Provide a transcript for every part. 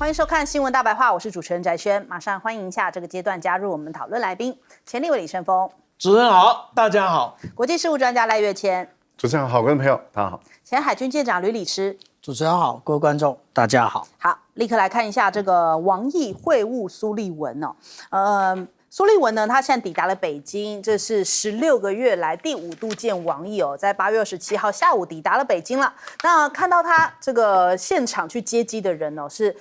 欢迎收看《新闻大白话》，我是主持人翟轩，马上欢迎一下这个阶段加入我们讨论来宾，前立委李胜峰，主持人好，大家好；国际事务专家赖岳谦，主持人好，各位朋友大家好；前海军舰长吕礼师，主持人好，各位观众大家好。好，立刻来看一下这个王毅会晤苏立文哦，苏立文呢，他现在抵达了北京，这是16个月来第5度见王毅哦，在8月27号下午抵达了北京了。那看到他这个现场去接机的人哦，是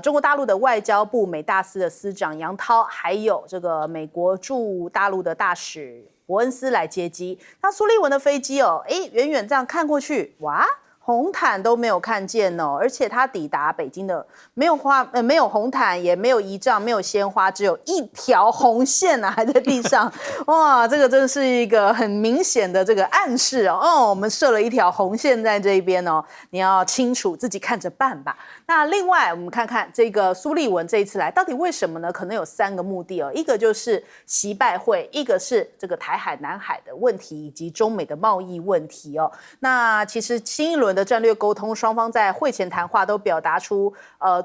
中国大陆的外交部美大司的司长杨涛，还有这个美国驻大陆的大使伯恩斯来接机。那苏立文的飞机哦，远远这样看过去，哇！红毯都没有看见哦，而且他抵达北京的没有没有红毯，也没有仪仗，没有鲜花，只有一条红线啊，还在地上。哇，这个真是一个很明显的这个暗示哦。我们设了一条红线在这边哦，你要清楚自己看着办吧。那另外我们看看这个苏立文这一次来到底为什么呢？可能有3个目的哦，一个就是习拜会，一个是这个台海、南海的问题，以及中美的贸易问题哦。那其实新一轮的战略沟通，双方在会前谈话都表达出，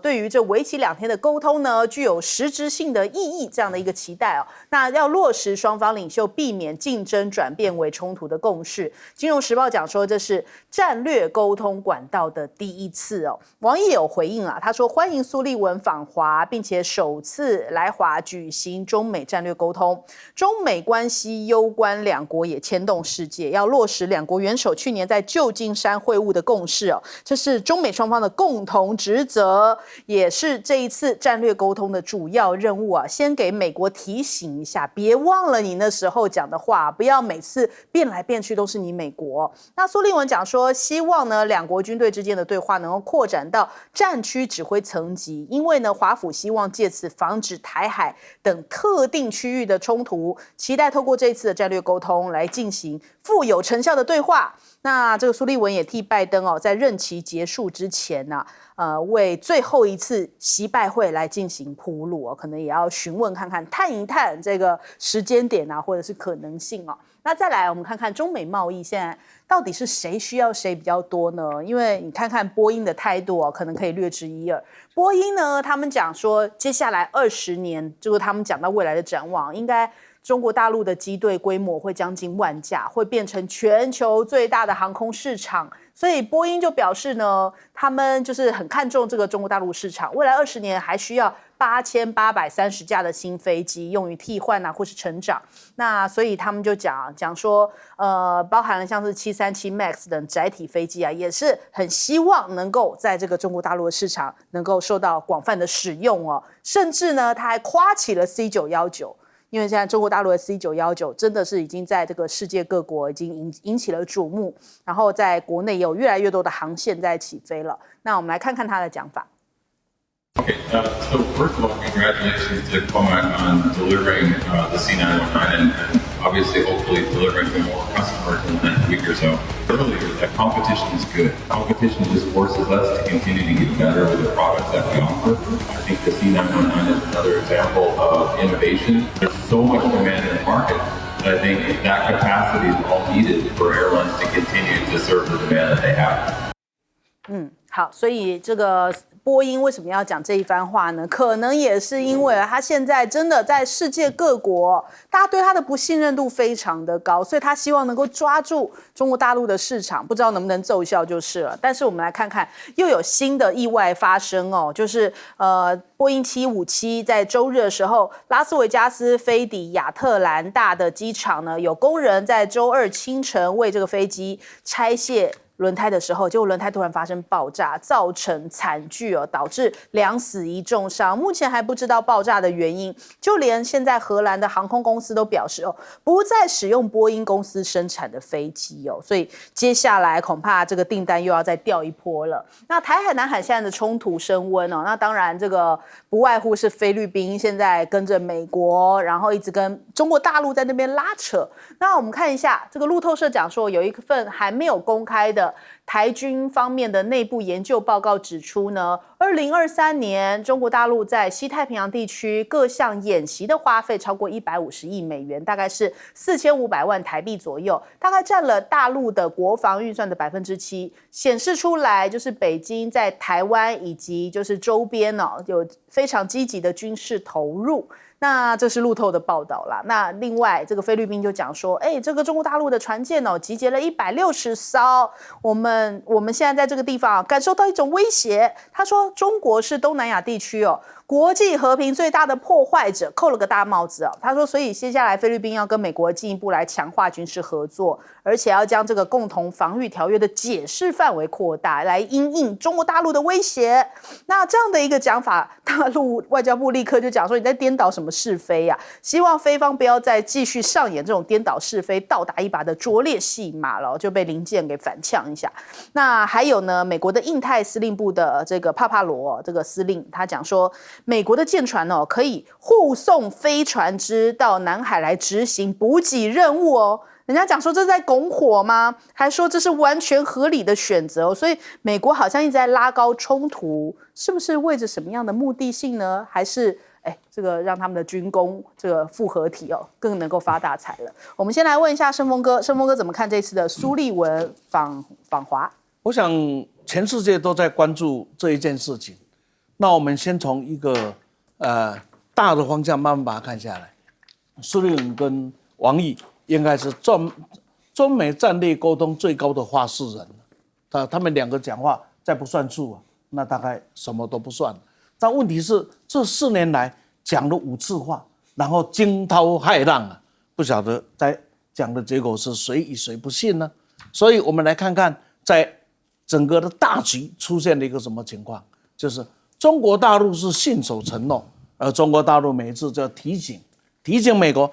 对于这为期2天的沟通呢，具有实质性的意义这样的一个期待哦。那要落实双方领袖避免竞争转变为冲突的共识。金融时报讲说，这是战略沟通管道的第一次哦。王毅有回应啊，他说欢迎苏立文访华，并且首次来华举行中美战略沟通，中美关系攸关2国，也牵动世界，要落实2国元首去年在旧金山会晤的共识哦，这是中美双方的共同职责，也是这一次战略沟通的主要任务啊。先给美国提醒一下，别忘了你那时候讲的话，不要每次变来变去都是你美国。那苏立文讲说，希望呢2国军队之间的对话能够扩展到战区指挥层级，因为呢华府希望借此防止台海等特定区域的冲突，期待透过这一次的战略沟通来进行富有成效的对话。那这个苏立文也替拜登在任期结束之前为最后一次习拜会来进行铺路可能也要询问看看、探一探这个时间点或者是可能性那再来，我们看看中美贸易现在到底是谁需要谁比较多呢？因为你看看波音的态度可能可以略知一二。波音呢，他们讲说接下来20年，就是他们讲到未来的展望，应该中国大陆的机队规模会将近10000架，会变成全球最大的航空市场。所以波音就表示呢，他们就是很看重这个中国大陆市场，未来20年还需要8830架的新飞机用于替换或是成长。那所以他们就讲说，包含了像是737 MAX 等载体飞机也是很希望能够在这个中国大陆的市场能够受到广泛的使用甚至呢，他还夸起了 C919。因为现在中国大陆的 C919 真的是已经在这个世界各国已经引起了瞩目，然后在国内有越来越多的航线在起飞了。那我们来看看他的讲法。Okay, so first of all, congratulations to Comac on delivering the C919 and obviously, hopefully, delivering to more customers in the next week or so. Earlier, that competition is good. Competition just forces us to continue to get better with the products that we offer. I think the C919 is another example of innovation. There's so much demand in the market that I think that capacity is all needed for airlines to continue to serve the demand that they have. 好，所以这个波音为什么要讲这一番话呢？可能也是因为他现在真的在世界各国，大家对他的不信任度非常的高，所以他希望能够抓住中国大陆的市场，不知道能不能奏效就是了。但是我们来看看，又有新的意外发生就是波音757在周日的时候，拉斯维加斯飞抵亚特兰大的机场呢，有工人在周二清晨为这个飞机拆卸轮胎的时候，结果轮胎突然发生爆炸，造成惨剧导致2死1重伤。目前还不知道爆炸的原因，就连现在荷兰的航空公司都表示不再使用波音公司生产的飞机所以接下来恐怕这个订单又要再掉一波了。那台海、南海现在的冲突升温那当然这个不外乎是菲律宾现在跟着美国，然后一直跟中国大陆在那边拉扯。那我们看一下这个路透社讲说，有一份还没有公开的台军方面的内部研究报告指出呢2023年，中国大陆在西太平洋地区各项演习的花费超过150亿美元，大概是4500万台币左右，大概占了大陆的国防预算的7%，显示出来就是北京在台湾以及就是周边有非常积极的军事投入。那这是路透的报道啦。那另外，这个菲律宾就讲说，这个中国大陆的船舰集结了160艘，我们现在在这个地方感受到一种威胁。他说，中国是东南亚地区国际和平最大的破坏者，扣了个大帽子他说，所以接下来菲律宾要跟美国进一步来强化军事合作，而且要将这个共同防御条约的解释范围扩大，来因应中国大陆的威胁。那这样的一个讲法，大陆外交部立刻就讲说，你在颠倒什么是非呀？希望菲方不要再继续上演这种颠倒是非、倒打一耙的拙劣戏码了，就被林健给反呛一下。那还有呢，美国的印太司令部的这个帕帕罗这个司令，他讲说，美国的舰船可以护送飞船只到南海来执行补给任务人家讲说这是在拱火吗？还说这是完全合理的选择所以美国好像一直在拉高冲突，是不是为着什么样的目的性呢？还是这个让他们的军工这个复合体更能够发大财了？我们先来问一下盛峰哥，盛峰哥怎么看这次的苏立文访华？我想全世界都在关注这一件事情。那我们先从一个大的方向慢慢把它看下来。苏立文跟王毅应该是中美战略沟通最高的话事人，他们两个讲话再不算数那大概什么都不算。但问题是这4年来讲了5次话，然后惊涛骇浪不晓得在讲的结果是谁与谁不信呢？所以我们来看看在整个的大局出现了一个什么情况，就是中国大陆是信守承诺，而中国大陆每一次就要提醒美国，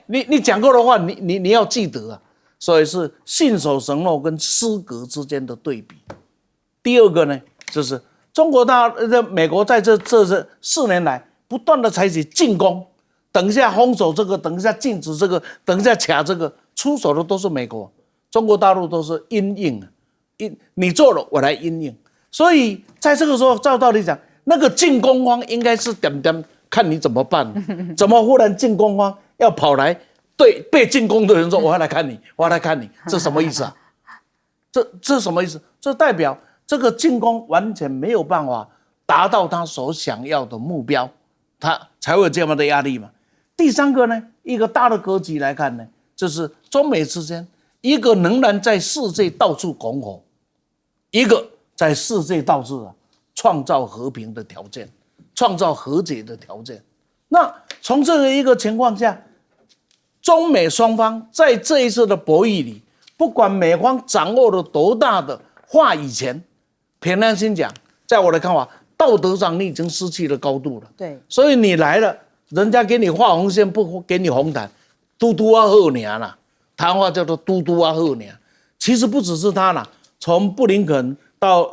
你讲过的话，你要记得所以是信守承诺跟失格之间的对比。第二个呢，就是美国在这4年来不断的采取进攻，等一下封锁这个，等一下禁止这个，等一下卡这个，出手的都是美国，中国大陆都是因应你做了我来因应。所以在这个时候，照道理讲，那个进攻方应该是点看你怎么办，怎么忽然进攻方要跑来对被进攻的人说我要来看你，我要来看你，这什么意思这什么意思？这代表这个进攻完全没有办法达到他所想要的目标，他才会有这样的压力嘛。第三个呢，一个大的格局来看呢，就是中美之间，一个仍然在世界到处拱火，一个在世界到处创造和平的条件，创造和解的条件。那从这一个情况下，中美双方在这一次的博弈里，不管美方掌握了多大的话语权，凭良心讲，在我的看法，道德上你已经失去了高度了。对，所以你来了，人家给你画红线，不给你红毯，嘟嘟啊好娘啦，台湾话叫做嘟嘟啊好娘。其实不只是他啦，从布林肯到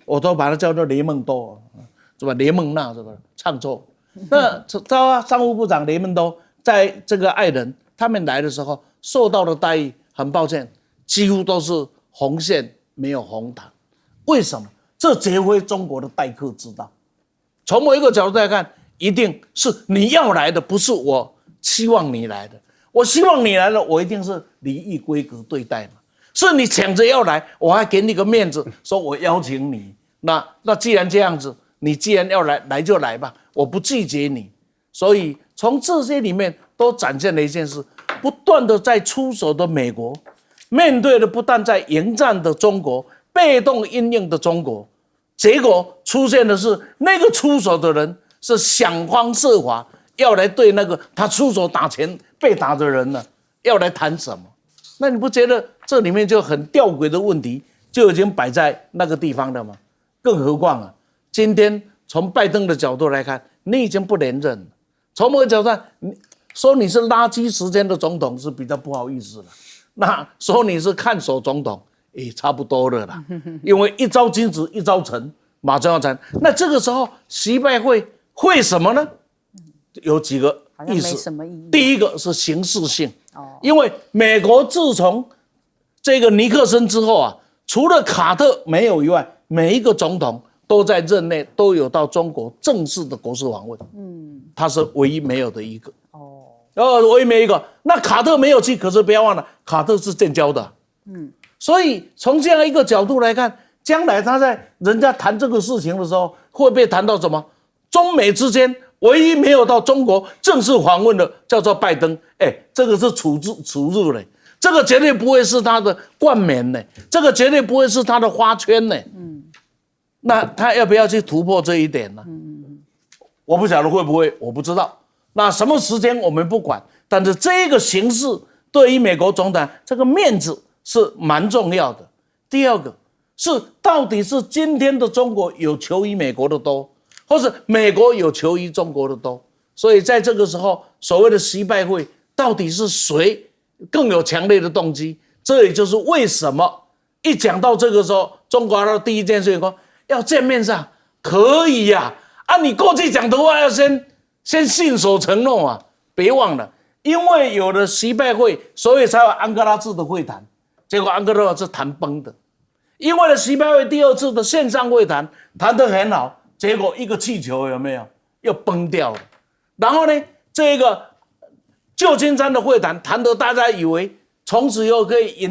我都把它叫做雷蒙多，是吧？雷蒙纳是吧？唱错。那商务部长雷蒙多在这个爱人他们来的时候受到的待遇，很抱歉，几乎都是红线没有红毯。为什么？这绝非中国的待客之道。从某一个角度来看，一定是你要来的，不是我希望你来的。我希望你来了，我一定是礼义规格对待嘛。是你抢着要来，我还给你个面子，说我邀请你。那既然这样子，你既然要来就来吧，我不拒绝你。所以从这些里面都展现了一件事：不断的在出手的美国，面对的不但在迎战的中国，被动因应的中国，结果出现的是那个出手的人是想方设法要来对那个他出手打前被打的人呢，要来谈什么？那你不觉得这里面就很吊诡的问题就已经摆在那个地方了吗？更何况今天从拜登的角度来看，你已经不连任了。从某个角度上，说你是垃圾时间的总统是比较不好意思了。那说你是看守总统，差不多了啦。因为一朝君子一朝臣，马上要谈。那这个时候习拜会什么呢？有几个意思。好像没什么意义。第一个是形式性，因为美国自从这个尼克森之后除了卡特没有以外，每一个总统都在任内都有到中国正式的国事访问，他是唯一没有的一个。唯一没有一个。那卡特没有去，可是不要忘了，卡特是建交的，所以从这样一个角度来看，将来他在人家谈这个事情的时候，会不会谈到什么？中美之间唯一没有到中国正式访问的叫做拜登，这个是处日嘞，这个绝对不会是他的冠冕呢，这个绝对不会是他的花圈呢。那他要不要去突破这一点呢？我不晓得会不会，我不知道。那什么时间我们不管，但是这个形势对于美国总统这个面子是蛮重要的。第二个是到底是今天的中国有求于美国的多，或是美国有求于中国的多？所以在这个时候，所谓的习拜会到底是谁更有强烈的动机？这也就是为什么一讲到这个时候，中国的第一件事情说要见面上可以呀，你过去讲的话要先信守承诺啊，别忘了，因为有了习拜会，所以才有安哥拉制的会谈，结果安哥拉是谈崩的。因为了习拜会第二次的线上会谈谈得很好，结果一个气球有没有又崩掉了？然后呢，这个旧金山的会谈谈得大家以为从此以后可以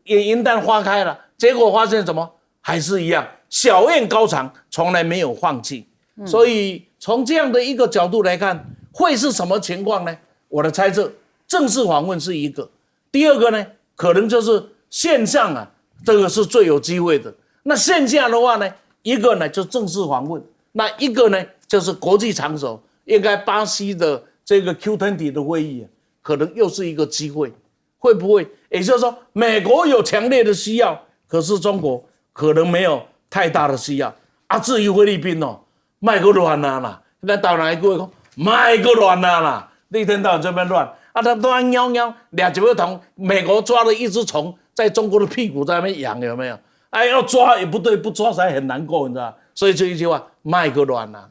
云淡花开了，结果发现什么？还是一样，小宴高涨，从来没有放弃。所以从这样的一个角度来看，会是什么情况呢？我的猜测，正式访问是一个，第二个呢，可能就是线上啊，这个是最有机会的。那线下的话呢，一个呢就正式访问，那一个呢就是国际场所，应该巴西的这个 Q20 的会议，可能又是一个机会，会不会？也就是说，美国有强烈的需要，可是中国可能没有太大的需要啊。至于菲律宾哦，卖个乱啦，那当然一句话讲，卖个乱啦，你一天到晚这边乱啊，他都喵喵俩几个桶，美国抓了一只虫，在中国的屁股在那边痒，有没有？要抓也不对，不抓才很难过，你知道？所以这一句话，卖个乱啦。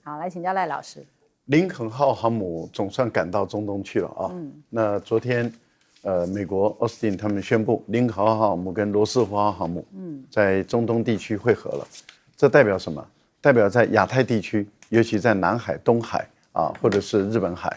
好，来请教赖老师。林肯号航母总算赶到中东去了啊。那昨天，美国奥斯汀他们宣布，林肯号航母跟罗斯福号航母，在中东地区会合了。这代表什么？代表在亚太地区，尤其在南海、东海啊，或者是日本海，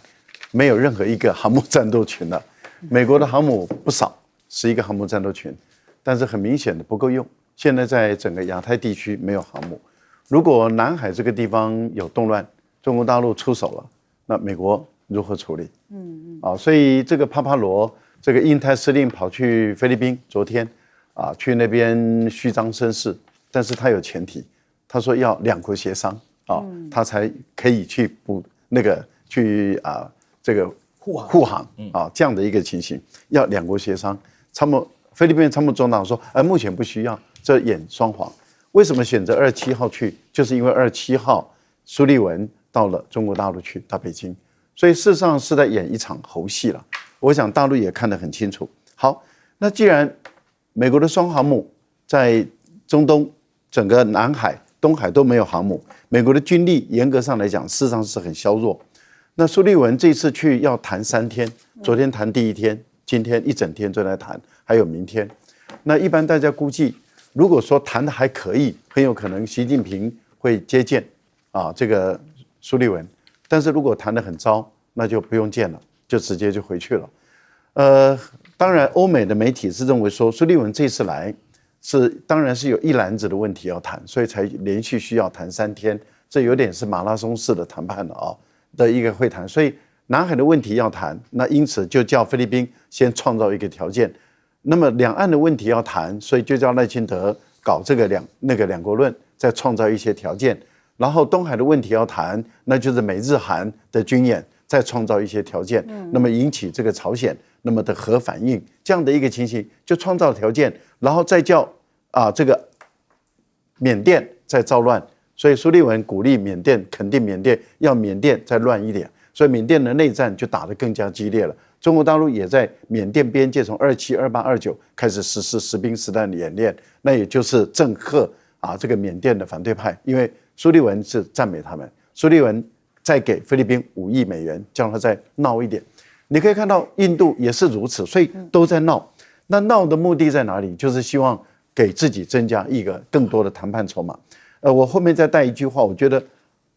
没有任何一个航母战斗群了。美国的航母不少，11个航母战斗群，但是很明显的不够用。现在在整个亚太地区没有航母，如果南海这个地方有动乱，中国大陆出手了，那美国如何处理？所以这个帕帕罗这个印太司令跑去菲律宾，昨天去那边虚张声势，但是他有前提，他说要两国协商他才可以去这个护航这样的一个情形，要两国协商。菲律宾参谋总长说，目前不需要，这演双簧。为什么选择27号去？就是因为27号苏利文到了中国大陆去，到北京，所以事实上是在演一场猴戏了。我想大陆也看得很清楚。好，那既然美国的双航母在中东整个南海、东海都没有航母，美国的军力严格上来讲，事实上是很削弱。那苏利文这次去要谈3天，昨天谈第1天，今天一整天都在谈，还有明天。那一般大家估计，如果说谈的还可以，很有可能习近平会接见这个苏利文，但是如果谈得很糟，那就不用见了，就直接就回去了。当然欧美的媒体是认为说苏利文这次来当然是有一篮子的问题要谈，所以才连续需要谈3天，这有点是马拉松式的谈判了的一个会谈。所以南海的问题要谈，那因此就叫菲律宾先创造一个条件。那么两岸的问题要谈，所以就叫赖清德搞这个两国论，再创造一些条件。然后东海的问题要谈，那就是美日韩的军演，再创造一些条件，那么引起这个朝鲜那么的核反应，这样的一个情形就创造条件，然后再叫这个缅甸再造乱。所以苏利文鼓励缅甸，肯定缅甸要缅甸再乱一点，所以缅甸的内战就打得更加激烈了。中国大陆也在缅甸边界从27、28、29开始实施实兵实弹的演练，那也就是震慑这个缅甸的反对派，因为苏利文是赞美他们，苏利文再给菲律宾5亿美元，叫他再闹一点。你可以看到印度也是如此，所以都在闹。那闹的目的在哪里？就是希望给自己增加一个更多的谈判筹码。我后面再带一句话，我觉得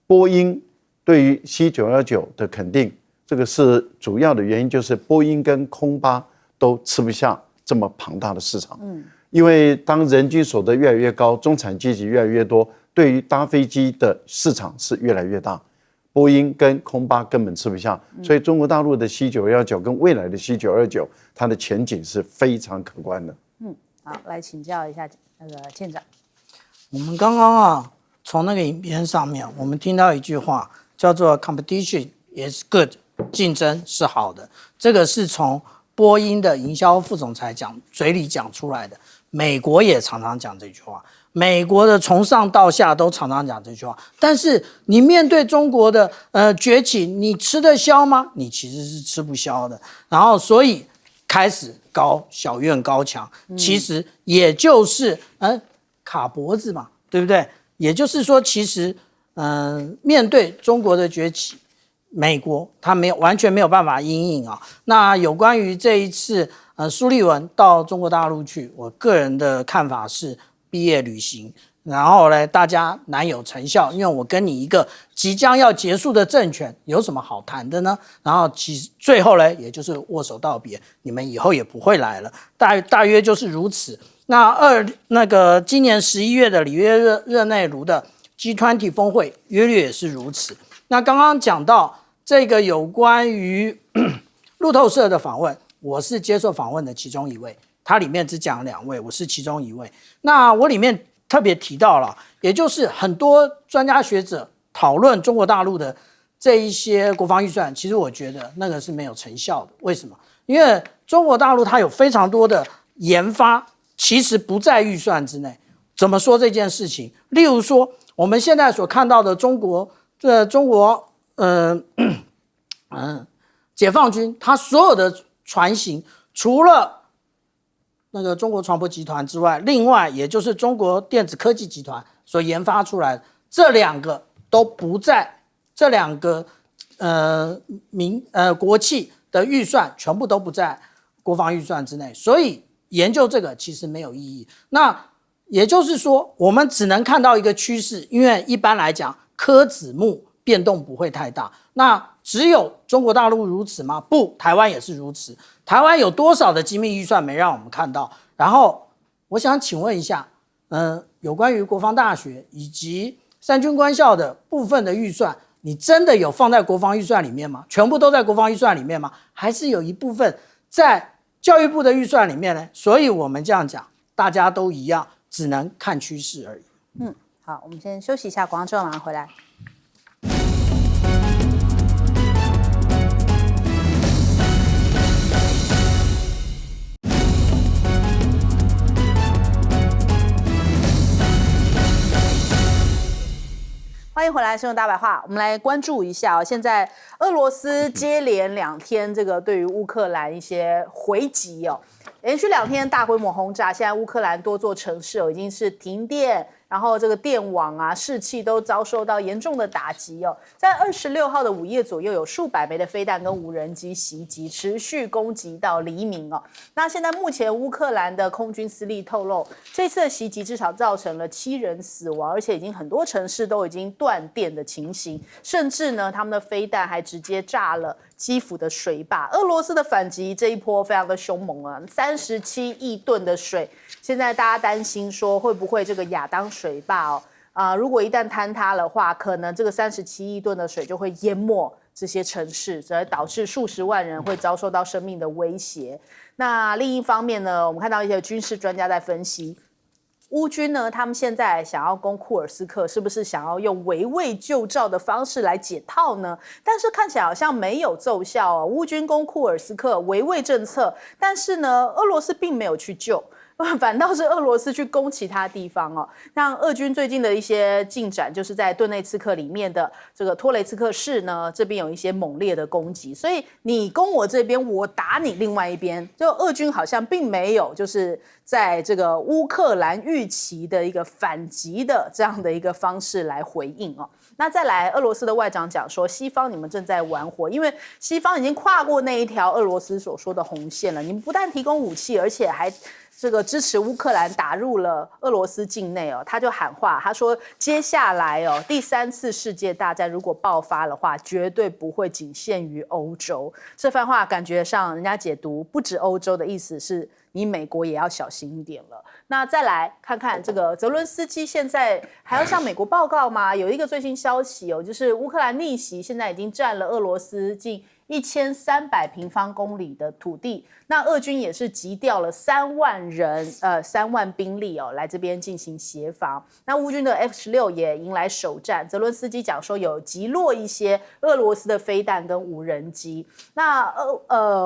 波音对于 C919 的肯定，这个是主要的原因，就是波音跟空巴都吃不下这么庞大的市场。因为当人均所得越来越高，中产阶级越来越多，对于搭飞机的市场是越来越大。波音跟空巴根本吃不下，所以中国大陆的 C919 跟未来的 C929，它的前景是非常可观的。好，来请教一下那个舰长。我们刚刚从那个影片上面，我们听到一句话叫做 "competition is good"， 竞争是好的。这个是从波音的营销副总裁嘴里讲出来的。美国也常常讲这句话，美国的从上到下都常常讲这句话。但是你面对中国的崛起，你吃得消吗？你其实是吃不消的。然后所以开始搞小院高墙，其实也就是卡脖子嘛，对不对？也就是说，其实面对中国的崛起，美国它完全没有办法因应啊。那有关于这一次苏立文到中国大陆去，我个人的看法是毕业旅行，然后呢，大家难有成效，因为我跟你一个即将要结束的政权有什么好谈的呢？然后其实最后呢，也就是握手道别，你们以后也不会来了，大约就是如此。那个今年11月的里约热内卢的 G20 峰会约略也是如此。那刚刚讲到这个有关于路透社的访问，我是接受访问的其中一位，它里面只讲2位，我是其中一位。那我里面特别提到了，也就是很多专家学者讨论中国大陆的这一些国防预算，其实我觉得那个是没有成效的。为什么？因为中国大陆它有非常多的研发，其实不在预算之内。怎么说这件事情？例如说，我们现在所看到的中国解放军，它所有的船型，除了那个中国船舶集团之外，另外也就是中国电子科技集团所研发出来的，这2个都不在，这2个国企的预算全部都不在国防预算之内，所以研究这个其实没有意义。那也就是说，我们只能看到一个趋势，因为一般来讲，科子目变动不会太大。那只有中国大陆如此吗？不，台湾也是如此。台湾有多少的机密预算没让我们看到？然后我想请问一下，有关于国防大学以及三军官校的部分的预算，你真的有放在国防预算里面吗？全部都在国防预算里面吗？还是有一部分在教育部的预算里面呢？所以我们这样讲，大家都一样，只能看趋势而已。好，我们先休息一下，广告之后马上回来。欢迎回来，新闻大白话。我们来关注一下现在俄罗斯接连2天这个对于乌克兰一些回击连续2天大规模轰炸，现在乌克兰多座城市已经是停电，然后这个电网啊、士气都遭受到严重的打击在26号的午夜左右，有数百枚的飞弹跟无人机袭击，持续攻击到黎明那现在目前乌克兰的空军司令透露，这次的袭击至少造成了7人死亡，而且已经很多城市都已经断电的情形，甚至呢，他们的飞弹还直接炸了基辅的水坝。俄罗斯的反击这一波非常的凶猛37亿吨的水，现在大家担心说会不会这个亚当水坝如果一旦坍塌的话，可能这个37亿吨的水就会淹没这些城市，而导致数十万人会遭受到生命的威胁。那另一方面呢，我们看到一些军事专家在分析，乌军呢，他们现在想要攻库尔斯克，是不是想要用围魏救赵的方式来解套呢？但是看起来好像没有奏效乌军攻库尔斯克围魏政策，但是呢，俄罗斯并没有去救。反倒是俄罗斯去攻其他地方像俄军最近的一些进展，就是在顿内茨克里面的这个托雷茨克市呢，这边有一些猛烈的攻击，所以你攻我这边，我打你另外一边，就俄军好像并没有就是在这个乌克兰预期的一个反击的这样的一个方式来回应那再来，俄罗斯的外长讲说，西方你们正在玩火，因为西方已经跨过那一条俄罗斯所说的红线了。你们不但提供武器，而且还这个支持乌克兰打入了俄罗斯境内哦，他就喊话，他说接下来哦第3次世界大战如果爆发的话，绝对不会仅限于欧洲。这番话感觉上人家解读不止欧洲的意思是你美国也要小心一点了。那再来看看这个泽伦斯基现在还要向美国报告吗？有一个最新消息哦，就是乌克兰逆袭现在已经占了俄罗斯近1300平方公里的土地，那俄军也是急调了3万人，3万兵力哦，来这边进行协防。那乌军的 F-16也迎来首战，泽伦斯基讲说有击落一些俄罗斯的飞弹跟无人机。那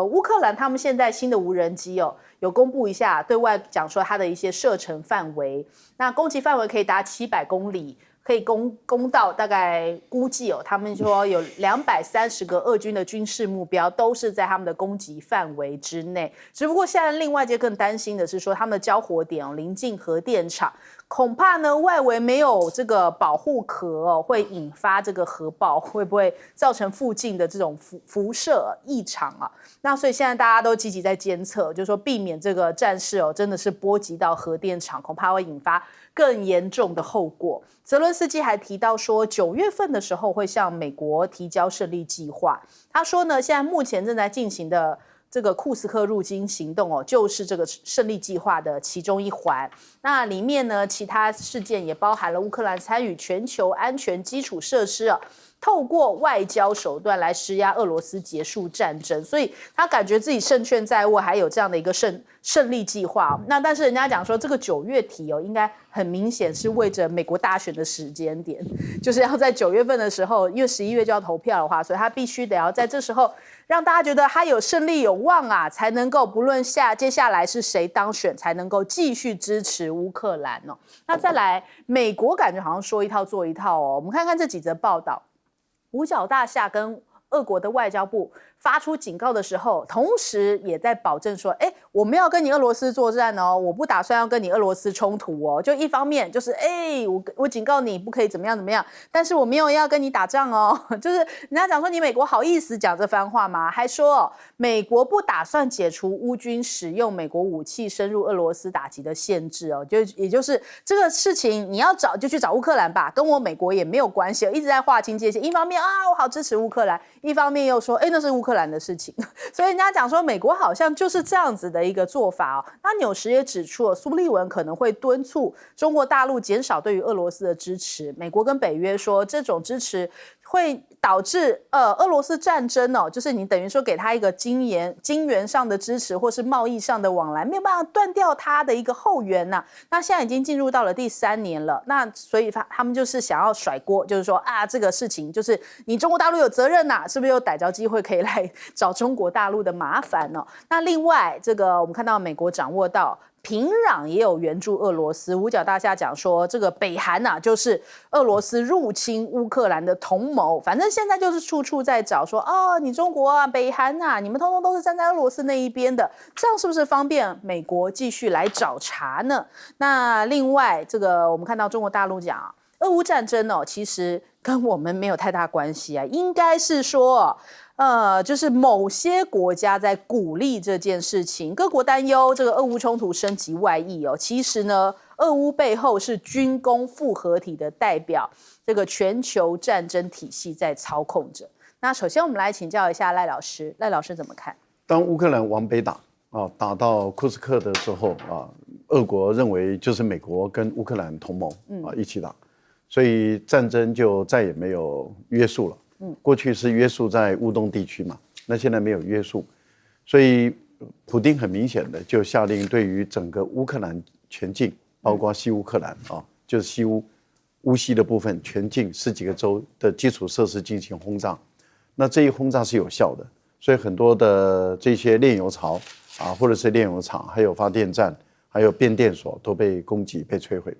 乌克兰他们现在新的无人机哦，有公布一下，对外讲说它的一些射程范围，那攻击范围可以达700公里。可以攻到大概估计哦，他们说有230个俄军的军事目标都是在他们的攻击范围之内。只不过现在另外一件更担心的是说，他们的交火点哦临近核电厂，恐怕呢外围没有这个保护壳哦，会引发这个核爆，会不会造成附近的这种辐射异常啊？那所以现在大家都积极在监测，就是说避免这个战事哦真的是波及到核电厂，恐怕会引发更严重的后果。泽伦斯基还提到说，9月份的时候会向美国提交胜利计划。他说呢，现在目前正在进行的这个库斯克入侵行动哦，就是这个胜利计划的其中一环。那里面呢，其他事件也包含了乌克兰参与全球安全基础设施啊，透过外交手段来施压俄罗斯结束战争，所以他感觉自己胜券在握，还有这样的一个胜利计划。那但是人家讲说，这个9月底哦，应该很明显是为着美国大选的时间点，就是要在9月份的时候，因为11月就要投票的话，所以他必须得要在这时候让大家觉得他有胜利有望啊，才能够不论接下来是谁当选，才能够继续支持乌克兰哦。那再来，美国感觉好像说一套做一套哦，我们看看这几则报道。五角大厦跟俄国的外交部发出警告的时候，同时也在保证说，我们要跟你俄罗斯作战哦，我不打算要跟你俄罗斯冲突哦。就一方面就是，我警告你不可以怎么样怎么样，但是我没有要跟你打仗哦。就是人家讲说，你美国好意思讲这番话吗？还说美国不打算解除乌军使用美国武器深入俄罗斯打击的限制哦。也就是这个事情，你要找就去找乌克兰吧，跟我美国也没有关系，一直在划清界限。一方面我好支持乌克兰，一方面又说，那是乌克兰的事情。所以人家讲说，美国好像就是这样子的一个做法哦。那纽时也指出，苏利文可能会敦促中国大陆减少对于俄罗斯的支持。美国跟北约说，这种支持会导致俄罗斯战争哦，就是你等于说给他一个金援上的支持，或是贸易上的往来，没有办法断掉他的一个后援呐。那现在已经进入到了第3年了，那所以他们就是想要甩锅，就是说这个事情就是你中国大陆有责任呐，是不是有逮着机会可以来找中国大陆的麻烦呢？那另外这个我们看到美国掌握到平壤也有援助俄罗斯，五角大厦讲说，这个北韩就是俄罗斯入侵乌克兰的同谋。反正现在就是处处在找说，你中国啊、北韩啊，你们通通都是站在俄罗斯那一边的，这样是不是方便美国继续来找茬呢？那另外，这个我们看到中国大陆讲，俄乌战争其实跟我们没有太大关系啊，应该是说。就是某些国家在鼓励这件事情，各国担忧这个俄乌冲突升级外溢哦。其实呢，俄乌背后是军工复合体的代表，这个全球战争体系在操控着。那首先我们来请教一下赖老师，赖老师怎么看？当乌克兰往北打打到库斯克的时候俄国认为就是美国跟乌克兰同盟一起打，所以战争就再也没有约束了。过去是约束在乌东地区嘛，那现在没有约束，所以普丁很明显的就下令对于整个乌克兰全境，包括西乌克兰就是西乌西的部分全境10几个州的基础设施进行轰炸。那这一轰炸是有效的，所以很多的这些炼油槽或者是炼油厂，还有发电站，还有变电所都被攻击被摧毁。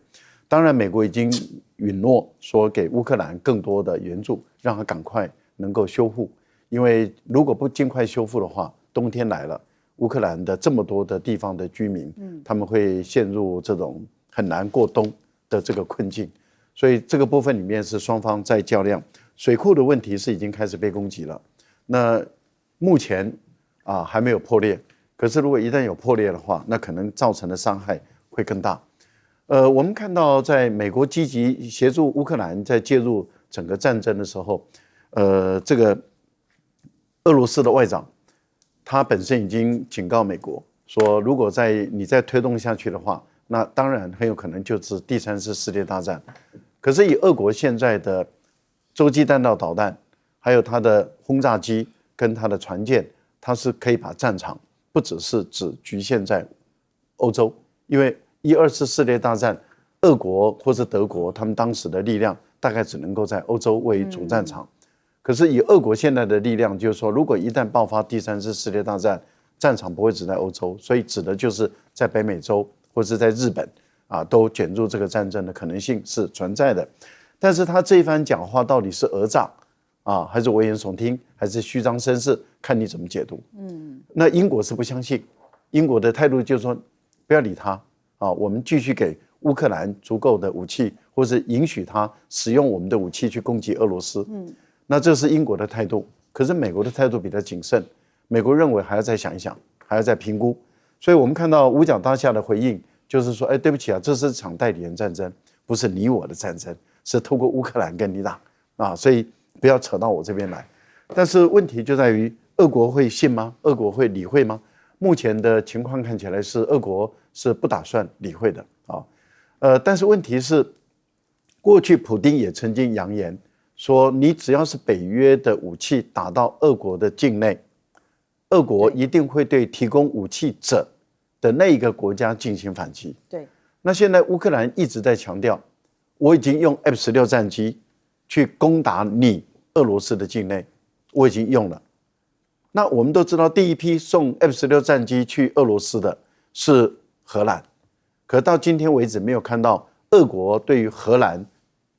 当然，美国已经允诺说给乌克兰更多的援助，让他赶快能够修复。因为如果不尽快修复的话，冬天来了，乌克兰的这么多的地方的居民，他们会陷入这种很难过冬的这个困境。所以这个部分里面是双方在较量。水库的问题是已经开始被攻击了，那目前还没有破裂，可是如果一旦有破裂的话，那可能造成的伤害会更大。我们看到在美国积极协助乌克兰在介入整个战争的时候，这个俄罗斯的外长他本身已经警告美国说，如果你再推动下去的话，那当然很有可能就是第3次世界大战。可是以俄国现在的洲际弹道导弹，还有它的轰炸机跟它的船舰，它是可以把战场不只是只局限在欧洲，因为1、2次世界大战，俄国或是德国他们当时的力量大概只能够在欧洲位于主战场。可是以俄国现在的力量，就是说，如果一旦爆发第3次世界大战，战场不会只在欧洲，所以指的就是在北美洲或是在日本都卷入这个战争的可能性是存在的。但是他这一番讲话到底是讹诈还是危言耸听，还是虚张声势，看你怎么解读。那英国是不相信，英国的态度就是说，不要理他我们继续给乌克兰足够的武器，或是允许他使用我们的武器去攻击俄罗斯。那这是英国的态度。可是美国的态度比较谨慎，美国认为还要再想一想，还要再评估。所以我们看到五角大厦的回应，就是说，对不起这是场代理人战争，不是你我的战争，是透过乌克兰跟你打所以不要扯到我这边来。但是问题就在于，俄国会信吗？俄国会理会吗？目前的情况看起来是俄国是不打算理会的但是问题是，过去普丁也曾经扬言说，你只要是北约的武器打到俄国的境内，俄国一定会对提供武器者的那一个国家进行反击。对。那现在乌克兰一直在强调，我已经用 F-16战机去攻打你俄罗斯的境内，我已经用了。那我们都知道，第一批送 F-16战机去俄罗斯的是荷兰，可到今天为止没有看到俄国对于荷兰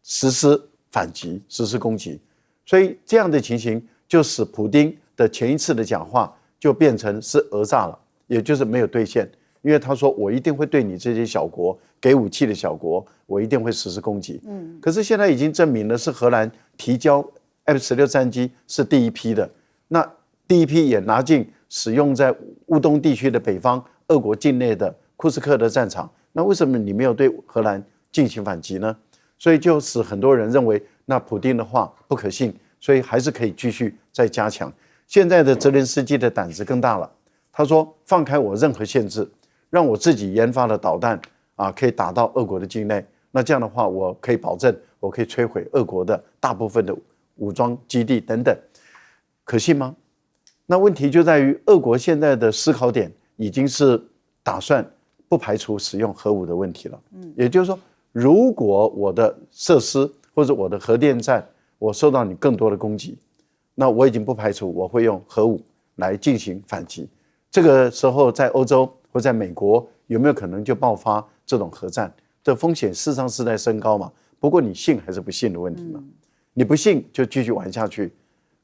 实施反击、实施攻击，所以这样的情形就使普丁的前一次的讲话就变成是讹诈了，也就是没有兑现。因为他说，我一定会对你这些小国，给武器的小国，我一定会实施攻击。可是现在已经证明了，是荷兰提交 F-16战机是第一批的，那第一批也拿进使用在乌东地区的北方俄国境内的库斯克的战场，那为什么你没有对荷兰进行反击呢？所以就使很多人认为，那普丁的话不可信，所以还是可以继续再加强。现在的泽连斯基的胆子更大了，他说放开我任何限制，让我自己研发的导弹可以打到俄国的境内，那这样的话，我可以保证，我可以摧毁俄国的大部分的武装基地等等，可信吗？那问题就在于，俄国现在的思考点已经是打算不排除使用核武的问题了。也就是说，如果我的设施或者我的核电站我受到你更多的攻击，那我已经不排除我会用核武来进行反击。这个时候在欧洲或在美国有没有可能就爆发这种核战？这风险事实上是在升高嘛。不过你信还是不信的问题嘛。你不信就继续玩下去，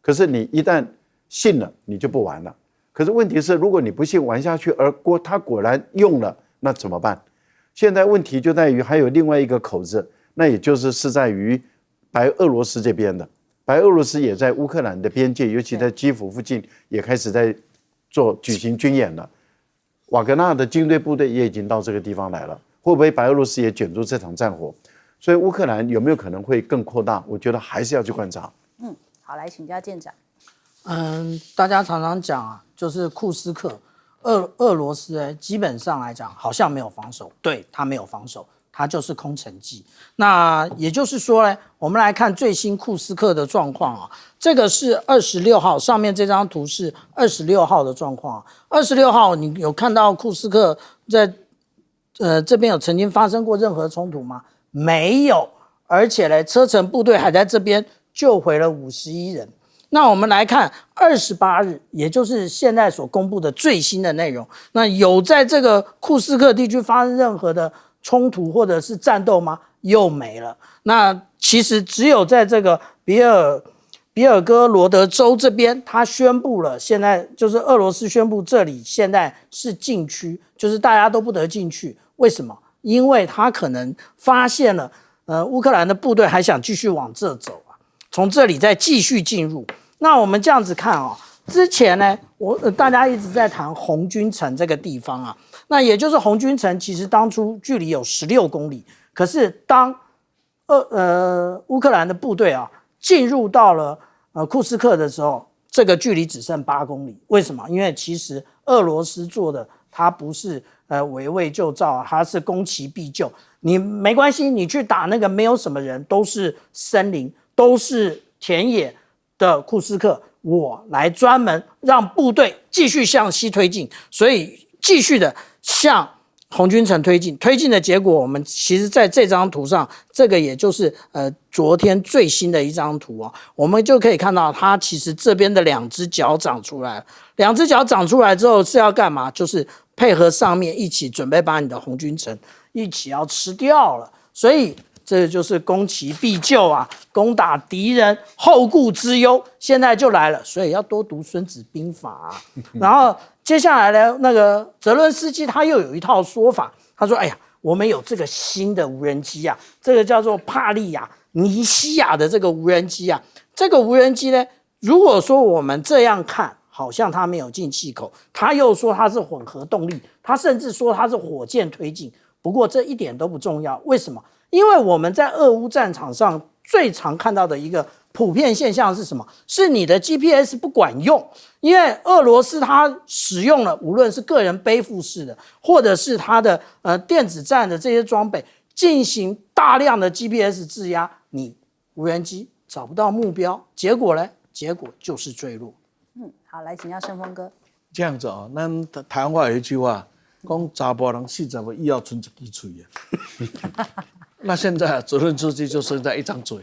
可是你一旦信了，你就不玩了。可是问题是，如果你不信玩下去，而他果然用了，那怎么办？现在问题就在于还有另外一个口子，那也就是在于白俄罗斯这边的。白俄罗斯也在乌克兰的边界，尤其在基辅附近也开始在举行军演了。瓦格纳的军队部队也已经到这个地方来了，会不会白俄罗斯也卷入这场战火？所以乌克兰有没有可能会更扩大？我觉得还是要去观察。好，来请教舰长。大家常常讲就是库斯克，俄罗斯基本上来讲好像没有防守，对，他没有防守，他就是空城计。那也就是说呢，我们来看最新库斯克的状况这个是26号，上面这张图是26号的状况。26号你有看到库斯克在这边有曾经发生过任何冲突吗？没有，而且呢，车臣部队还在这边救回了51人。那我们来看28日，也就是现在所公布的最新的内容。那有在这个库斯克地区发生任何的冲突或者是战斗吗？又没了。那其实只有在这个比尔哥罗德州这边，他宣布了，现在就是俄罗斯宣布这里现在是禁区，就是大家都不得进去。为什么？因为他可能发现了，乌克兰的部队还想继续往这走从这里再继续进入。那我们这样子看之前呢，大家一直在谈红军城这个地方啊，那也就是红军城其实当初距离有16公里，可是当乌克兰的部队啊进入到了库斯克的时候，这个距离只剩8公里。为什么？因为其实俄罗斯做的它不是围魏救赵，它是攻其必救。你没关系，你去打那个没有什么人，都是森林，都是田野的库斯克，我来专门让部队继续向西推进，所以继续的向红军城推进。推进的结果，我们其实在这张图上，这个也就是昨天最新的一张图啊，我们就可以看到它其实这边的2只脚长出来了。2只脚长出来之后是要干嘛？就是配合上面一起准备把你的红军城一起要吃掉了。所以这就是攻其必救啊，攻打敌人后顾之忧，现在就来了，所以要多读《孙子兵法》啊。然后接下来呢，那个泽伦斯基他又有一套说法，他说：“哎呀，我们有这个新的无人机啊，这个叫做帕利亚尼西亚的这个无人机啊，这个无人机呢，如果说我们这样看，好像它没有进气口，他又说它是混合动力，他甚至说它是火箭推进。不过这一点都不重要，为什么？因为我们在俄乌战场上最常看到的一个普遍现象是什么？是你的 GPS 不管用，因为俄罗斯它使用了无论是个人背负式的，或者是它的电子战的这些装备，进行大量的 GPS 制压，你无人机找不到目标，结果呢？结果就是坠落。好，来请教盛峰哥。这样子啊，咱台湾话有一句话，讲查甫人40岁以后剩一支嘴啊。那现在泽伦斯基就剩下一张嘴，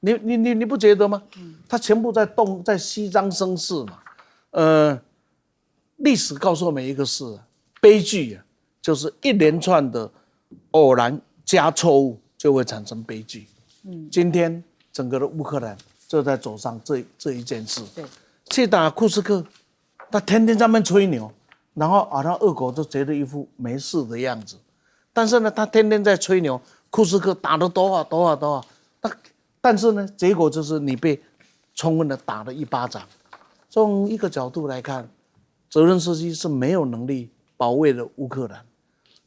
你不觉得吗？他全部在虚张声势嘛。历史告诉我们一个事，悲剧啊，就是一连串的偶然加错误就会产生悲剧。今天整个的乌克兰就在走上这一件事。对，去打库斯克，他天天在那边吹牛，然后好像俄国就觉得一副没事的样子。但是呢，他天天在吹牛，库斯克打得多好，但是呢，结果就是你被充分的打了一巴掌。从一个角度来看，泽伦斯基是没有能力保卫了乌克兰。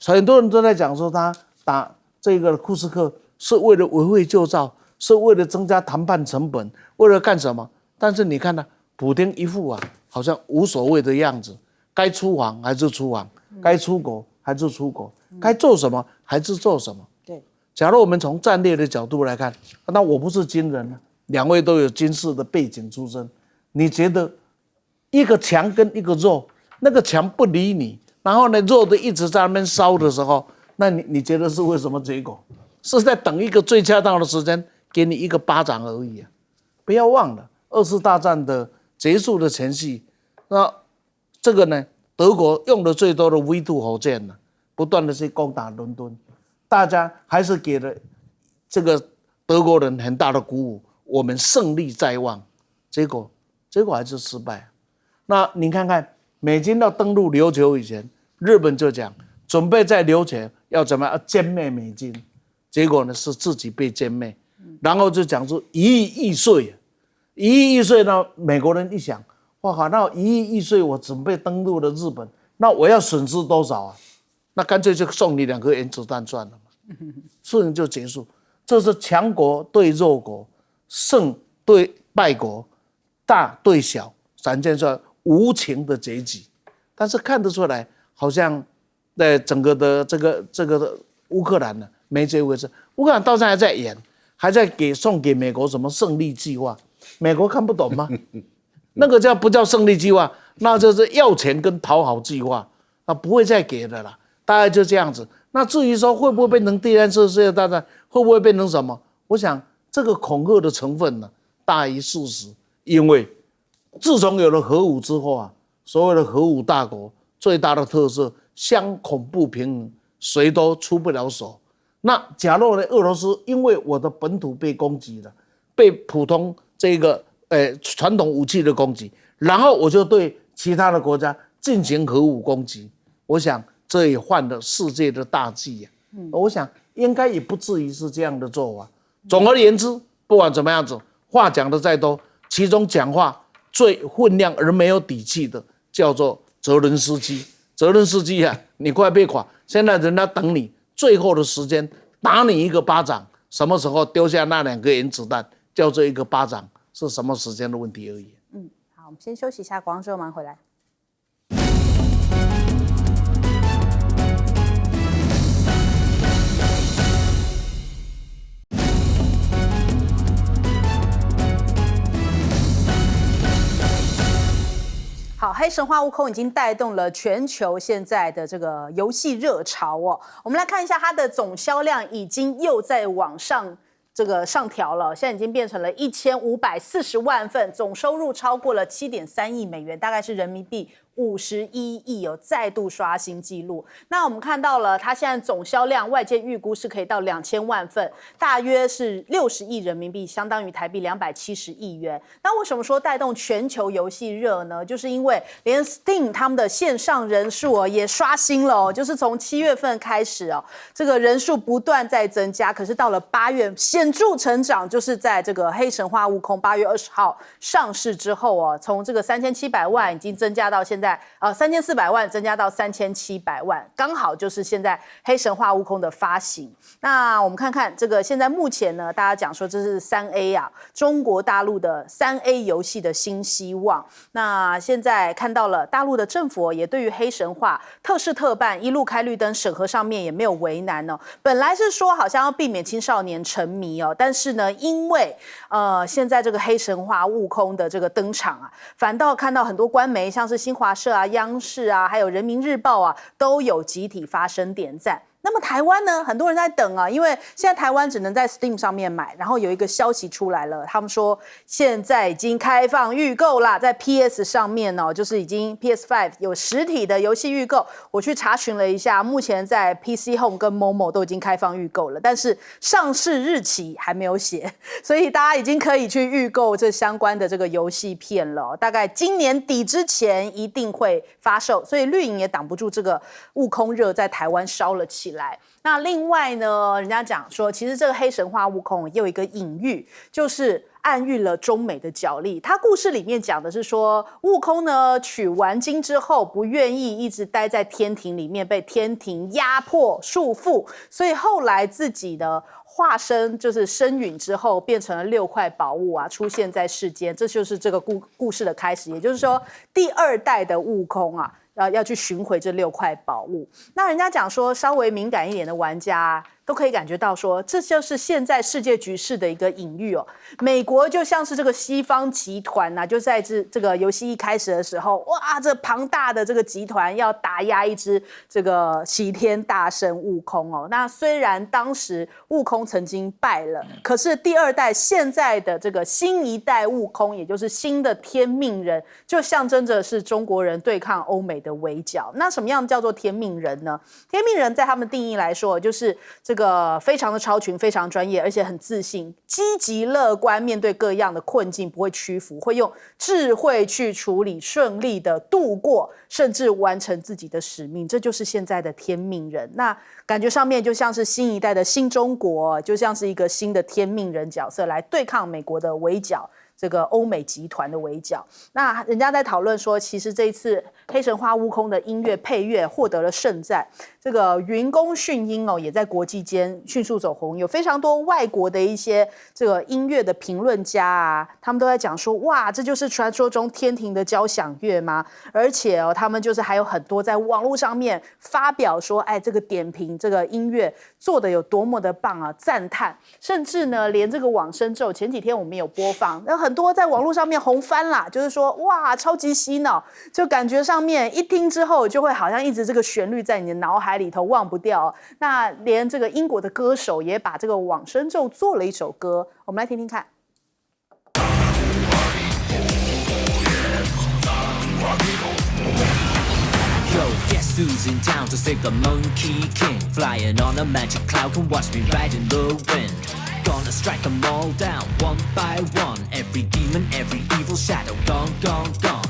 很多人都在讲说他打这个库斯克是为了围魏救赵，是为了增加谈判成本，为了干什么？但是你看呢，普丁一副好像无所谓的样子，该出航还是出航，该出国还是出国，该做什么还是做什么。对，假如我们从战略的角度来看，那我不是军人呢，2位都有军事的背景出身，你觉得一个强跟一个弱，那个强不理你，然后呢弱的一直在那边烧的时候，那你觉得是为什么结果？是在等一个最恰当的时间给你一个巴掌而已啊！不要忘了2次大战的结束的前夕，那这个呢，德国用的最多的 V2 火箭呢，不断的去攻打伦敦，大家还是给了这个德国人很大的鼓舞，我们胜利在望。结果还是失败。那你看看，美军要登陆琉球以前，日本就讲准备在琉球要怎么样歼灭美军，结果呢是自己被歼灭，然后就讲出1亿亿岁，1亿亿岁呢，美国人一想，哇靠，那1亿亿岁我准备登陆了日本，那我要损失多少啊？那干脆就送你2颗原子弹算了嘛，事情就结束。这是强国对弱国，胜对败国，大对小，展现出来无情的结局。但是看得出来，好像在整个的这个乌克兰呢没这回事。乌克兰到现在还在演，还在送给美国什么胜利计划，美国看不懂吗？那个不叫胜利计划，那就是要钱跟讨好计划，那不会再给的啦。大概就这样子。那至于说会不会变成第3次世界大战，会不会变成什么？我想这个恐吓的成分呢大于事实，因为自从有了核武之后啊，所谓的核武大国最大的特色，相恐不平衡，谁都出不了手。那假如呢，俄罗斯因为我的本土被攻击了，被普通这个传统武器的攻击，然后我就对其他的国家进行核武攻击，我想这也犯了世界的大忌呀。我想应该也不至于是这样的做法。总而言之，不管怎么样子，话讲的再多，其中讲话最分量而没有底气的，叫做责任司机。责任司机啊，你快被垮！现在人家等你最后的时间打你一个巴掌，什么时候丢下那2个原子弹，叫做一个巴掌，是什么时间的问题而已。好，我们先休息一下，广告之后马上回来。好，黑神话悟空已经带动了全球现在的这个游戏热潮哦。我们来看一下它的总销量已经又在往上上调了，现在已经变成了1540万份，总收入超过了7.3亿美元，大概是人民币51亿哦，再度刷新纪录。那我们看到了，它现在总销量外界预估是可以到2000万份，大约是60亿人民币，相当于台币270亿元。那为什么说带动全球游戏热呢？就是因为连 Steam 他们的线上人数哦也刷新了哦，就是从7月份开始哦，这个人数不断在增加，可是到了8月显著成长，就是在这个黑神话悟空8月20号上市之后哦，从这个3700万已经增加到现在。3400万增加到3700万，刚好就是现在黑神话悟空的发行。那我们看看这个现在目前呢，大家讲说这是3A 啊，中国大陆的3A 游戏的新希望。那现在看到了大陆的政府也对于黑神话特事特办，一路开绿灯，审核上面也没有为难哦。本来是说好像要避免青少年沉迷哦，但是呢，因为现在这个黑神话悟空的这个登场啊，反倒看到很多官媒，像是新华社啊、央视啊，还有人民日报啊，都有集体发声点赞。那么台湾呢，很多人在等啊，因为现在台湾只能在 Steam 上面买，然后有一个消息出来了，他们说现在已经开放预购啦，在 PS 上面哦，就是已经 PS5 有实体的游戏预购。我去查询了一下，目前在 PC Home 跟 Momo 都已经开放预购了，但是上市日期还没有写，所以大家已经可以去预购这相关的这个游戏片了，大概今年底之前一定会发售，所以绿营也挡不住这个悟空热在台湾烧了起来。那另外呢，人家讲说，其实这个黑神话悟空也有一个隐喻，就是暗喻了中美的角力。他故事里面讲的是说，悟空呢取完经之后，不愿意一直待在天庭里面，被天庭压迫束缚，所以后来自己的化身就是身陨之后，变成了6块宝物啊，出现在世间，这就是这个故事的开始。也就是说，第2代的悟空啊，要去寻回这6块宝物。那人家讲说，稍微敏感一点的玩家都可以感觉到说，这就是现在世界局势的一个隐喻哦。美国就像是这个西方集团呐，就在这个游戏一开始的时候，哇，这庞大的这个集团要打压一只这个齐天大圣悟空哦。那虽然当时悟空曾经败了，可是第2代现在的这个新一代悟空，也就是新的天命人，就象征着是中国人对抗欧美的围剿。那什么样叫做天命人呢？天命人在他们定义来说，就是这个非常的超群，非常专业，而且很自信，积极乐观，面对各样的困境不会屈服，会用智慧去处理，顺利的度过，甚至完成自己的使命。这就是现在的天命人。那感觉上面就像是新一代的新中国，就像是一个新的天命人角色来对抗美国的围剿，这个欧美集团的围剿。那人家在讨论说，其实这一次黑神话悟空的音乐配乐获得了盛赞，这个云宫迅音哦，也在国际间迅速走红，有非常多外国的一些这个音乐的评论家啊，他们都在讲说，哇，这就是传说中天庭的交响乐吗？而且哦，他们就是还有很多在网络上面发表说，哎，这个点评这个音乐做的有多么的棒啊，赞叹，甚至呢，连这个往生咒前几天我们有播放，那很多在网络上面红翻啦，就是说，哇，超级洗脑，就感觉上面一听之后就会好像一直这个旋律在你的脑海里头忘不掉。那连这个英国的歌手也把这个往生咒做了一首歌，我们来听听看。Yo, guess who's in town to save the Monkey King? Flying on a magic cloud, can watch me ride in the wind. Gonna strike them all down, one by one. Every demon, every evil shadow, gone, gone, gone.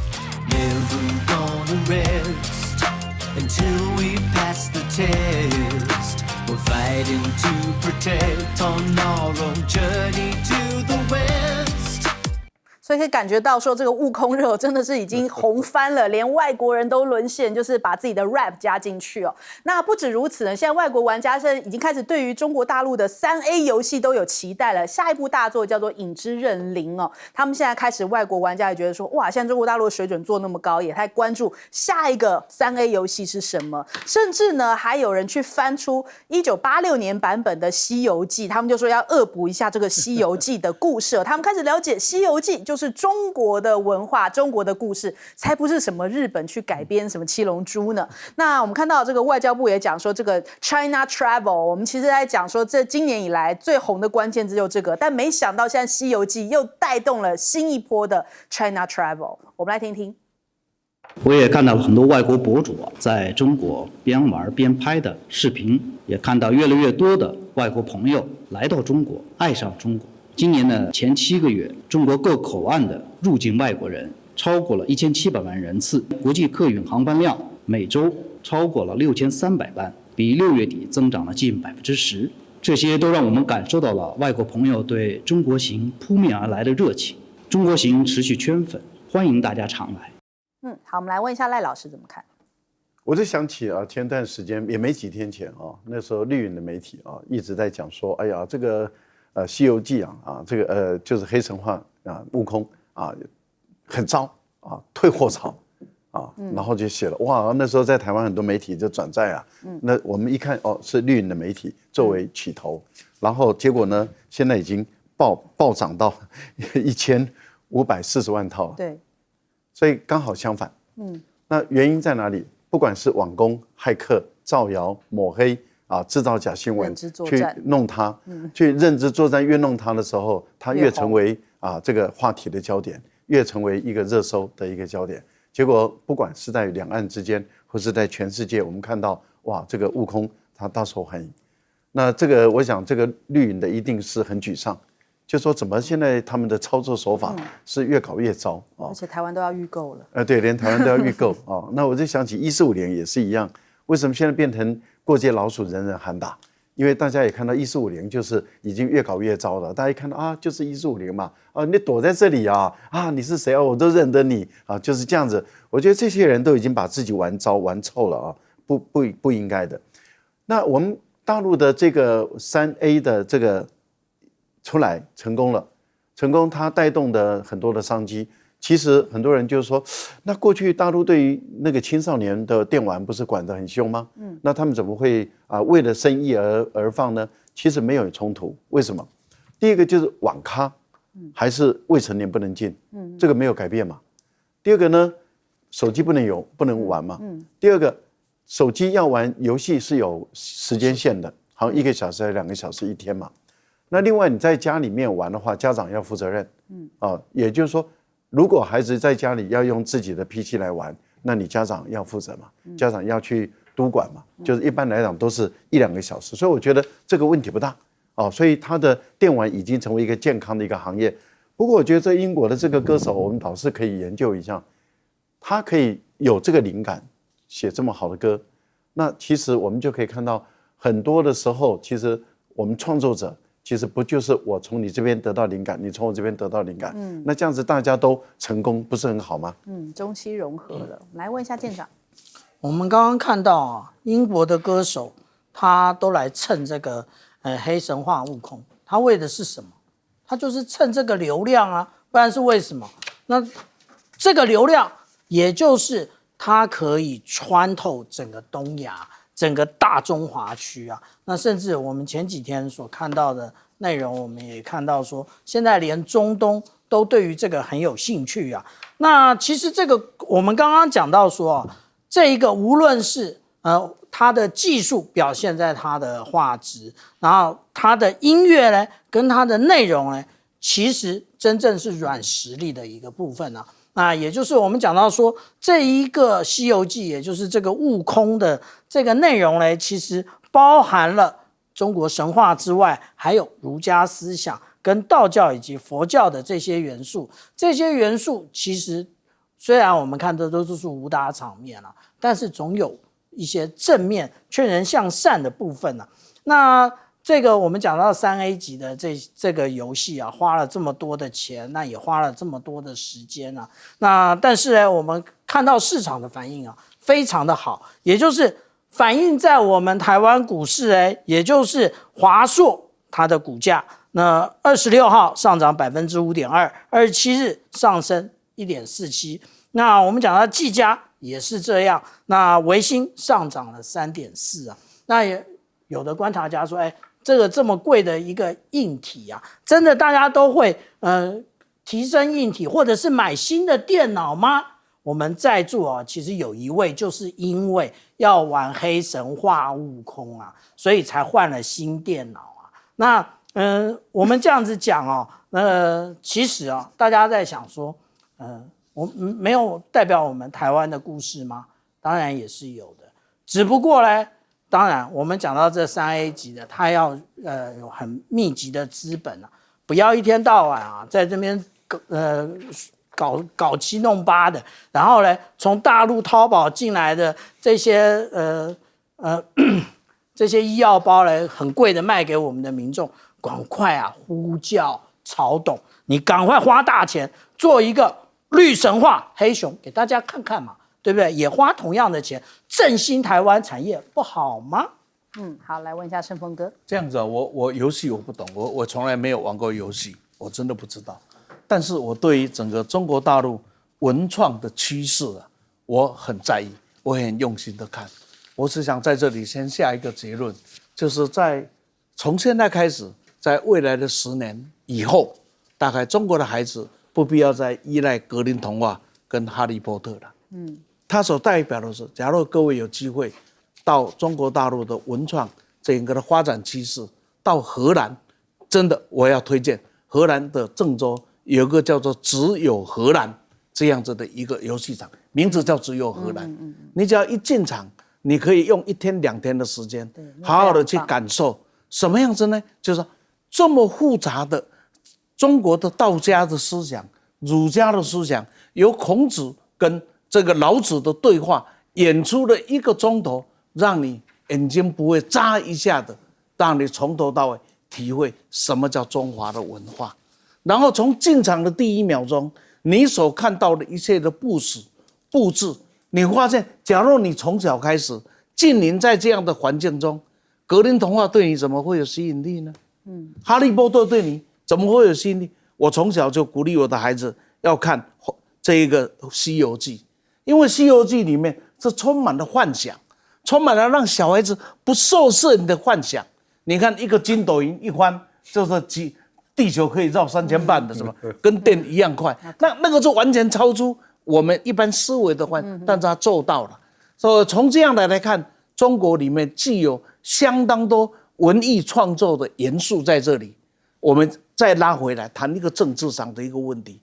Never gonna rest until we pass the test. We're fighting to protect on our own journey to the west. 所以可以感觉到说，这个悟空热真的是已经红翻了，连外国人都沦陷，就是把自己的 rap 加进去哦。那不止如此呢，现在外国玩家是已经开始对于中国大陆的3A 游戏都有期待了。下一部大作叫做《影之刃零》哦，他们现在开始，外国玩家也觉得说，哇，现在中国大陆的水准做那么高，也太关注下一个3A 游戏是什么。甚至呢，还有人去翻出1986年版本的《西游记》，他们就说要恶补一下这个《西游记》的故事。他们开始了解《西游记》就是中国的文化、中国的故事，才不是什么日本去改编什么七龙珠呢。那我们看到这个外交部也讲说，这个 China Travel， 我们其实在讲说，这今年以来最红的关键字就这个，但没想到现在《西游记》又带动了新一波的 China Travel。我们来听听。我也看到了很多外国博主在中国边玩边拍的视频，也看到越来越多的外国朋友来到中国，爱上中国。今年的前7个月，中国各口岸的入境外国人超过了1700万人次，国际客运航班量每周超过了6300班，比6月底增长了近10%。这些都让我们感受到了外国朋友对中国行扑面而来的热情。中国行持续圈粉，欢迎大家常来。好，我们来问一下赖老师怎么看。我就想起啊，前段时间也没几天前啊，那时候绿营的媒体啊一直在讲说，哎呀，这个《西游记》这个就是黑神话啊，悟空啊，很糟啊，退货潮啊，然后就写了哇，那时候在台湾很多媒体就转载啊，那我们一看哦，是绿营的媒体作为起头，然后结果呢，现在已经暴涨到1540万套了，对。所以刚好相反，那原因在哪里？不管是网攻、骇客、造谣、抹黑啊，制造假新闻，去弄它，去认知作战，越弄它的时候，它越成为这个话题的焦点，越成为一个热搜的一个焦点。结果不管是在两岸之间，或是在全世界，我们看到哇，这个悟空他大受欢迎。那这个我想，这个绿营的一定是很沮丧。就说怎么现在他们的操作手法是越搞越糟而且台湾都要预购了。对，连台湾都要预购啊。那我就想起1450也是一样，为什么现在变成过街老鼠人人喊打？因为大家也看到1450就是已经越搞越糟了。大家一看到啊，就是1450嘛，你躲在这里啊，你是谁啊？我都认得你啊，就是这样子。我觉得这些人都已经把自己玩糟玩臭了啊，不应该的。那我们大陆的这个3A 的这个。出来成功了，它带动的很多的商机。其实很多人就是说，那过去大陆对于那个青少年的电玩不是管得很凶吗？那他们怎么会为了生意而放呢？其实没有冲突，为什么？第一个就是网咖还是未成年不能进，这个没有改变嘛。第二个呢，手机不能玩嘛。第二个，手机要玩游戏是有时间线的，好像1个小时还是2个小时一天嘛。那另外你在家里面玩的话，家长要负责任，也就是说，如果孩子在家里要用自己的 PC 来玩，那你家长要负责嘛，家长要去督管嘛，就是一般来讲都是1-2个小时，所以我觉得这个问题不大，所以他的电玩已经成为一个健康的一个行业。不过我觉得这英国的这个歌手，我们倒是可以研究一下，他可以有这个灵感写这么好的歌，那其实我们就可以看到很多的时候，其实我们创作者。其实不就是我从你这边得到灵感，你从我这边得到灵感，那这样子大家都成功，不是很好吗？中西融合了。我们来问一下舰长，我们刚刚看到英国的歌手他都来蹭这个黑神话悟空，他为的是什么？他就是蹭这个流量啊，不然是为什么？那这个流量也就是他可以穿透整个东亚。整个大中华区啊，那甚至我们前几天所看到的内容，我们也看到说，现在连中东都对于这个很有兴趣啊。那其实这个我们刚刚讲到说，这一个无论是它的技术表现在它的画质，然后它的音乐呢，跟它的内容呢，其实真正是软实力的一个部分啊。那也就是我们讲到说，这一个《西游记》，也就是这个悟空的这个内容呢，其实包含了中国神话之外，还有儒家思想跟道教以及佛教的这些元素。这些元素其实虽然我们看的都是武打场面啊，但是总有一些正面劝人向善的部分啊。那这个我们讲到3A 级的这个游戏啊，花了这么多的钱，那也花了这么多的时间啊。那但是呢，我们看到市场的反应啊，非常的好，也就是反映在我们台湾股市也就是华硕它的股价，那26号上涨 5.2%，27日上升 1.47%。那我们讲到技嘉也是这样，那微星上涨了 3.4%啊。那也有的观察家说，这个这么贵的一个硬体啊，真的大家都会提升硬体，或者是买新的电脑吗？我们在座啊，其实有一位就是因为要玩黑神话悟空啊，所以才换了新电脑啊。那我们这样子讲哦，其实啊，大家在想说，我没有代表我们台湾的故事吗？当然也是有的，只不过呢。当然，我们讲到这3A 级的，它要有很密集的资本啊，不要一天到晚啊在这边搞七弄八的，然后呢，从大陆淘宝进来的这些这些医药包呢，很贵的卖给我们的民众，赶快啊呼叫曹董，你赶快花大钱做一个绿神话黑熊给大家看看嘛。对不对？也花同样的钱振兴台湾产业，不好吗？好，来问一下盛峰哥。这样子啊，我游戏我不懂，我从来没有玩过游戏，我真的不知道。但是我对于整个中国大陆文创的趋势啊，我很在意，我很用心的看。我只想在这里先下一个结论，就是从现在开始，在未来的10年以后，大概中国的孩子不必要再依赖格林童话跟哈利波特了。它所代表的是，假如各位有机会到中国大陆的文创整个的发展趋势，到荷兰，真的我要推荐荷兰的郑州有一个叫做只有荷兰这样子的一个游戏场，名字叫只有荷兰。你只要一进场，你可以用1天2天的时间，好好的去感受什么样子呢？就是这么复杂的中国的道家的思想、儒家的思想，由孔子跟这个老子的对话演出了1个钟头，让你眼睛不会眨一下的，让你从头到尾体会什么叫中华的文化。然后从进场的第1秒钟，你所看到的一切的布置，你发现，假如你从小开始浸淫在这样的环境中，格林童话对你怎么会有吸引力呢？哈利波特对你怎么会有吸引力？我从小就鼓励我的孩子要看这一个《西游记》。因为《西游记》里面是充满了幻想，充满了让小孩子不受限的幻想。你看一个筋斗云一翻，就是地球可以绕3000万的，什么跟电一样快，那个就完全超出我们一般思维的幻，但是他做到了。所以从这样来看，中国里面既有相当多文艺创作的元素在这里。我们再拉回来谈一个政治上的一个问题，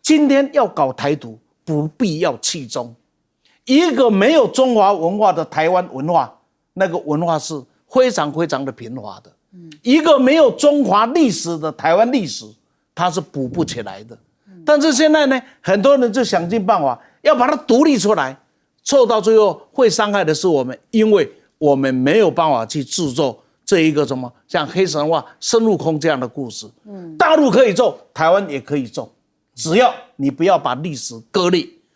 今天要搞台独，不必要气中。一个没有中华文化的台湾文化，那个文化是非常非常的贫乏的。一个没有中华历史的台湾历史，它是补不起来的。但是现在呢，很多人就想尽办法要把它独立出来，凑到最后会伤害的是我们，因为我们没有办法去制作这一个什么像黑神话、孙悟空这样的故事。大陆可以做，台湾也可以做，只要你不要把历史割裂。